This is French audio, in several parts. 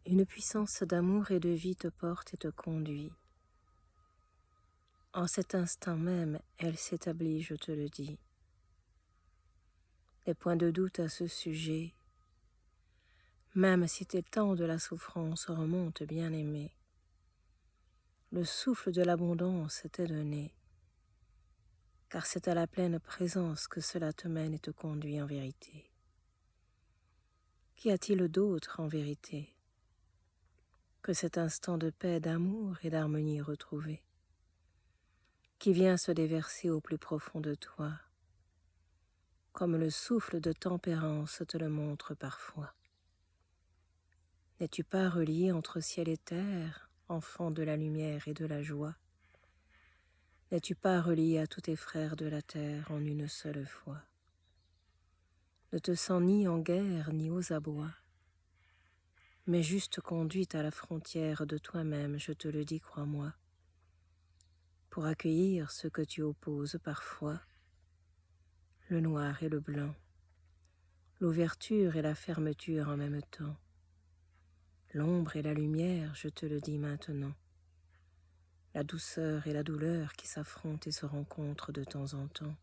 Une puissance d'amour et de vie te porte et te conduit. En cet instant même, elle s'établit, je te le dis. Les points de doute à ce sujet, même si tes temps de la souffrance remontent, bien-aimé, le souffle de l'abondance t'est donné, car c'est à la pleine présence que cela te mène et te conduit en vérité. Qu'y a-t-il d'autre en vérité que cet instant de paix, d'amour et d'harmonie retrouvée, qui vient se déverser au plus profond de toi, comme le souffle de tempérance te le montre parfois? N'es-tu pas relié entre ciel et terre, enfant de la lumière et de la joie? N'es-tu pas relié à tous tes frères de la terre en une seule fois? Ne te sens ni en guerre ni aux abois, mais juste conduite à la frontière de toi-même, je te le dis, crois-moi, pour accueillir ce que tu opposes parfois, le noir et le blanc, l'ouverture et la fermeture en même temps, l'ombre et la lumière, je te le dis maintenant, la douceur et la douleur qui s'affrontent et se rencontrent de temps en temps.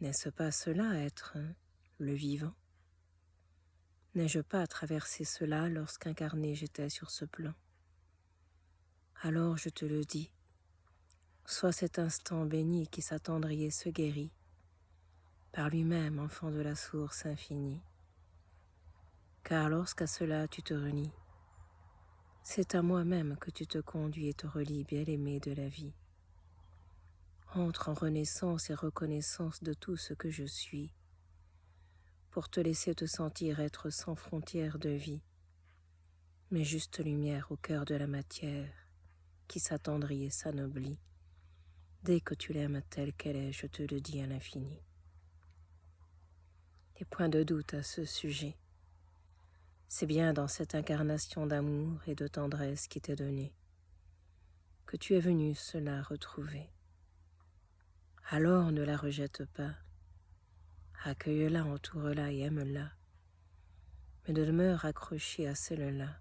N'est-ce pas cela être le vivant? N'ai-je pas traversé cela lorsqu'incarné j'étais sur ce plan? Alors je te le dis, sois cet instant béni qui s'attendrit et se guérit, par lui-même enfant de la source infinie. Car lorsqu'à cela tu te renies, c'est à moi-même que tu te conduis et te relis, bien-aimé de la vie. Entre en renaissance et reconnaissance de tout ce que je suis, pour te laisser te sentir être sans frontières de vie, mais juste lumière au cœur de la matière, qui s'attendrit et s'anoblit, dès que tu l'aimes telle qu'elle est, je te le dis à l'infini. Et point de doute à ce sujet, c'est bien dans cette incarnation d'amour et de tendresse qui t'est donnée, que tu es venu cela retrouver. Alors ne la rejette pas, accueille-la, entoure-la et aime-la, mais demeure accroché à celle-là,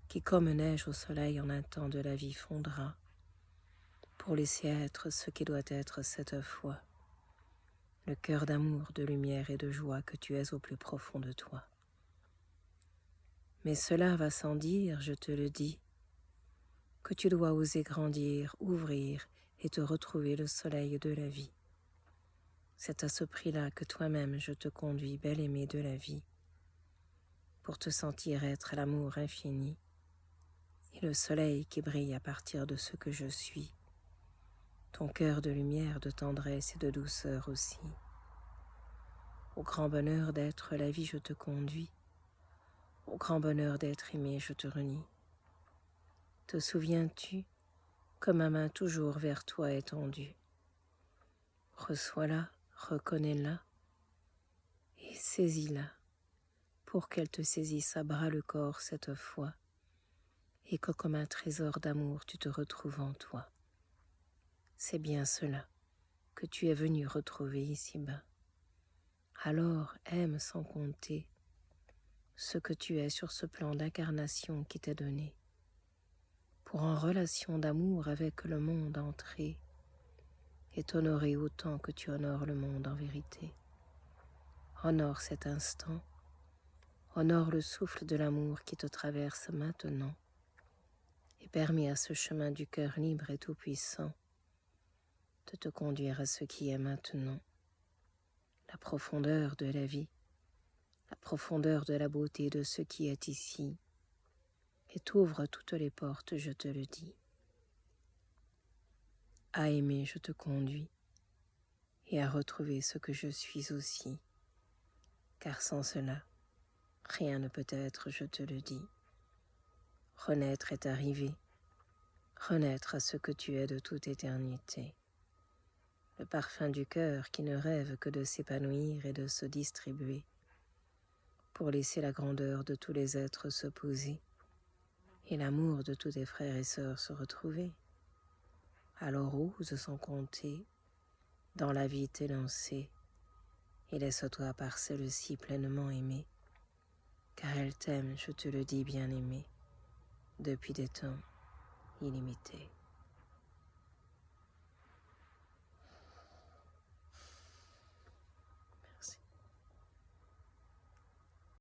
qui comme neige au soleil en un temps de la vie fondra, pour laisser être ce qui doit être cette fois, le cœur d'amour, de lumière et de joie que tu es au plus profond de toi. Mais cela va sans dire, je te le dis, que tu dois oser grandir, ouvrir et te retrouver le soleil de la vie. C'est à ce prix-là que toi-même je te conduis, bel-aimé de la vie, pour te sentir être l'amour infini et le soleil qui brille à partir de ce que je suis, ton cœur de lumière, de tendresse et de douceur aussi. Au grand bonheur d'être la vie, je te conduis, au grand bonheur d'être aimé, je te renie. Te souviens-tu que ma main toujours vers toi est tendue? Reçois-la, reconnais-la et saisis-la pour qu'elle te saisisse à bras le corps cette fois et que comme un trésor d'amour tu te retrouves en toi. C'est bien cela que tu es venu retrouver ici-bas. Alors aime sans compter ce que tu es sur ce plan d'incarnation qui t'est donné, pour en relation d'amour avec le monde entrer et t'honorer autant que tu honores le monde en vérité. Honore cet instant, honore le souffle de l'amour qui te traverse maintenant et permets à ce chemin du cœur libre et tout-puissant de te conduire à ce qui est maintenant, la profondeur de la vie, la profondeur de la beauté de ce qui est ici, et t'ouvre toutes les portes, je te le dis. À aimer, je te conduis, et à retrouver ce que je suis aussi, car sans cela, rien ne peut être, je te le dis. Renaître est arrivé, renaître à ce que tu es de toute éternité. Le parfum du cœur qui ne rêve que de s'épanouir et de se distribuer, pour laisser la grandeur de tous les êtres se poser, et l'amour de tous tes frères et sœurs se retrouver. Alors ose sans compter, dans la vie t'élancer, et laisse-toi par celle-ci pleinement aimer, car elle t'aime, je te le dis, bien-aimé, depuis des temps illimités.